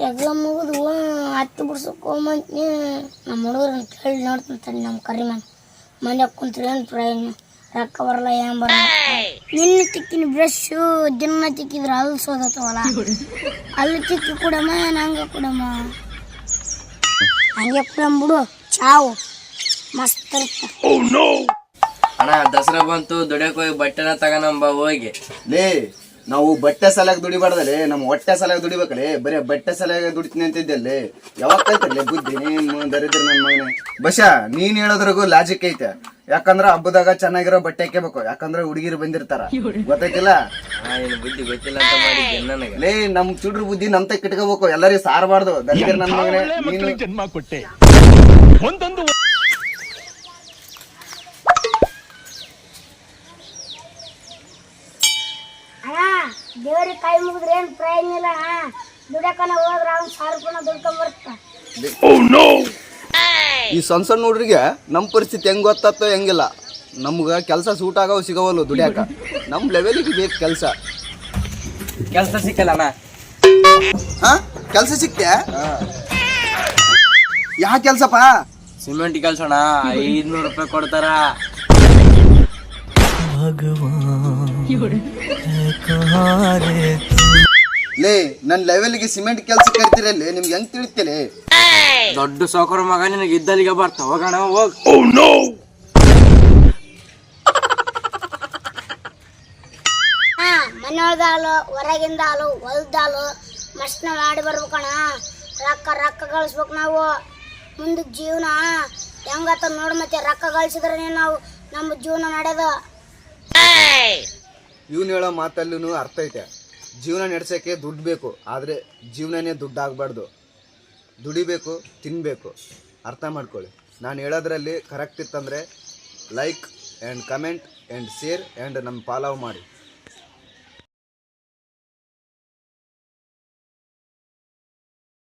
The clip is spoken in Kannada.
ಎಕ್ಸಾಮ್ ಮುಗಿದು ಹತ್ತಿ ಬಿಡ್ಸಕ್ಕೆ ಹೋಗ್ಮಂತ್ನಿ ನಮ್ಮ ಹುಡುಗರನ್ನ ಕೇಳಿ ನೋಡ್ತೀನಿ ನಮ್ಮ ಕರಿಮನ್ ಮನ್ಯಾಗ ಕುಂತ್ರಿ ಏನು ಪ್ರಯೋಜನ ರೊಕ್ಕ ಬರಲ್ಲ ಏನು ಬರಲ್ಲ ನಿನ್ನೆ ತಿಕ್ಕಿನ ಬ್ರಷ್ಷು ದಿನ ತಿಕ್ಕಿದ್ರೆ ಅಲ್ಲಿ ಸೋದತ್ತವಲ್ಲ ಅಲ್ಲಿ ತಿಕ್ಕಿ ಕೊಡಮ್ಮ ನಂಗೆ ಕೊಡಮ್ಮ ಹಂಗೆ ಬಿಡು ಚಾವು ಮಸ್ತ್ ಇರುತ್ತೆ. ಅಣ್ಣ ದಸರಾ ಬಂತು ದುಡಿಯಕ್ಕೆ ಹೋಗಿ ಬಟ್ಟೆನ ತಗೋಣಂಬ ಹೋಗಿ. ಲೇ ನಾವು ಬಟ್ಟೆ ಸಲಕ್ಕೆ ದುಡಿಬಾರ್ದಲ್ಲೇ ನಮ್ಮ ಹೊಟ್ಟೆ ಸಲಕ್ಕೆ ದುಡಿಬೇಕಲ್ಲೇ ಬರೀ ಬಟ್ಟೆ ಸಲಕ್ಕೆ ದುಡಿತೀನಿ ಅಂತಿದ್ದಲ್ಲಿ ಯಾವಾಗ ಕಲ್ತಿರ್ಲಿ ಬುದ್ಧಿ ನಿಮ್ಮ ದರಿದ್ರ ನನ್ನ ಮಗನೇ. ಬಶಾ ನೀನ್ ಹೇಳೋದ್ರಿಗೂ ಲಾಜಿಕ್ ಐತೆ. ಯಾಕಂದ್ರ ಹಬ್ಬದಾಗ ಚೆನ್ನಾಗಿರೋ ಬಟ್ಟೆ ಹಾಕಬೇಕು, ಯಾಕಂದ್ರೆ ಹುಡುಗಿರು ಬಂದಿರ್ತಾರ ಗೊತ್ತೈತಿಲ್ಲ. ಬುದ್ಧಿ ಗೊತ್ತಿಲ್ಲ ಅಂತ ಮಾಡಿದ್ದೆ ನನಗೆ. ಲೇ ನಮ್ ಚುಡ್ರ ಬುದ್ಧಿ ನಮ್ ತಕ್ಕ ಇಟ್ಕೋಬೇಕು, ಎಲ್ಲರಿಗೂ ಸಾರಬಾರ್ದು ದರಿದ್ರ ನನ್ನ ಮಗನೇ. ನೀನು ಜನ್ಮ ಕೊಟ್ಟೆ ಒಂದೊಂದು ದೇವ್ರಿಗೆ ಕೈ ಮುಗಿದ್ರೆ ಏನು ಪ್ರಯೋಜನ ಇಲ್ಲ. ದುಡಕನ ಹೋದ್ರೆ ಅವ್ನು 1000 ರೂಪಾಯಿ ದುಡ್ಕೊಂಡ್ ಬರ್ತಾ. ಈ ಸಣ್ಣ ಸಣ್ಣ ಹುಡ್ರಿಗೆ ನಮ್ಮ ಪರಿಸ್ಥಿತಿ ಹೆಂಗ್ ಗೊತ್ತಾಗ್ತೋ ಹೆಂಗಿಲ್ಲ. ನಮ್ಗ ಕೆಲಸ ಸೂಟ್ ಆಗೋ ಸಿಗವಲ್ಲು ದುಡಿಯಾಕ. ನಮ್ ಲೆವೆಲಿಗೆ ಬೇಕು ಕೆಲಸ. ಕೆಲಸ ಸಿಕ್ಕಲ್ಲ ಅಣ್ಣ. ಹಾ ಕೆಲಸ ಸಿಕ್ತೆ? ಯಾ ಕೆಲ್ಸಪ್ಪ? ಸಿಮೆಂಟ್ ಕೆಲ್ಸಣ 500 ರೂಪಾಯಿ ಕೊಡ್ತಾರ. ಲೇ ನನ್ ಲೆವೆಲ್ಗೆ ಸಿಮೆಂಟ್ ಕೆಲ್ಸ ಕರಿತಿರಲ್ಲಿ ನಿಮ್ಗೆ ಹೆಂಗ್ ತಿಳಿತಲೇ? ದೊಡ್ಡ ಸಾವುಕಾರ ಮಗ ನಿನಗೆ ಇದ್ದಲ್ಲಿಗೆ ಬರ್ತಾ ಹೋಗೋಣ ಹೋಗ್. ಮನೆಯೊಳದ ಹಾಲು ಹೊರಗಿಂದ ಹಾಲು ಹೊಲ್ದ ಹಾಲು ಮಸ್ತ್ ಮಾಡಿ ಬರ್ಬೇಕಣ. ರೊಕ್ಕ ರೊಕ್ಕ ಗಳಿಸ್ಬೇಕು ನಾವು. ಮುಂದೆ ಜೀವನ ಹೆಂಗತ್ತ ನೋಡ್, ಮತ್ತೆ ರೊಕ್ಕ ಗಳಿಸಿದ್ರೆ ನಾವು ನಮ್ಮ ಜೀವನ ನಡೆದು. ಇವ್ನು ಹೇಳೋ ಮಾತಲ್ಲೂ ಅರ್ಥ ಐತೆ. ಜೀವನ ನಡೆಸೋಕ್ಕೆ ದುಡ್ಡು ಬೇಕು, ಆದರೆ ಜೀವನನೇ ದುಡ್ಡು ಆಗಬಾರ್ದು. ದುಡಿಬೇಕು, ತಿನ್ನಬೇಕು. ಅರ್ಥ ಮಾಡ್ಕೊಳ್ಳಿ. ನಾನು ಹೇಳೋದ್ರಲ್ಲಿ ಕರೆಕ್ಟ್ ಇತ್ತಂದರೆ like and comment and share and ನಮ್ಮ ಫಾಲೋ ಮಾಡಿ.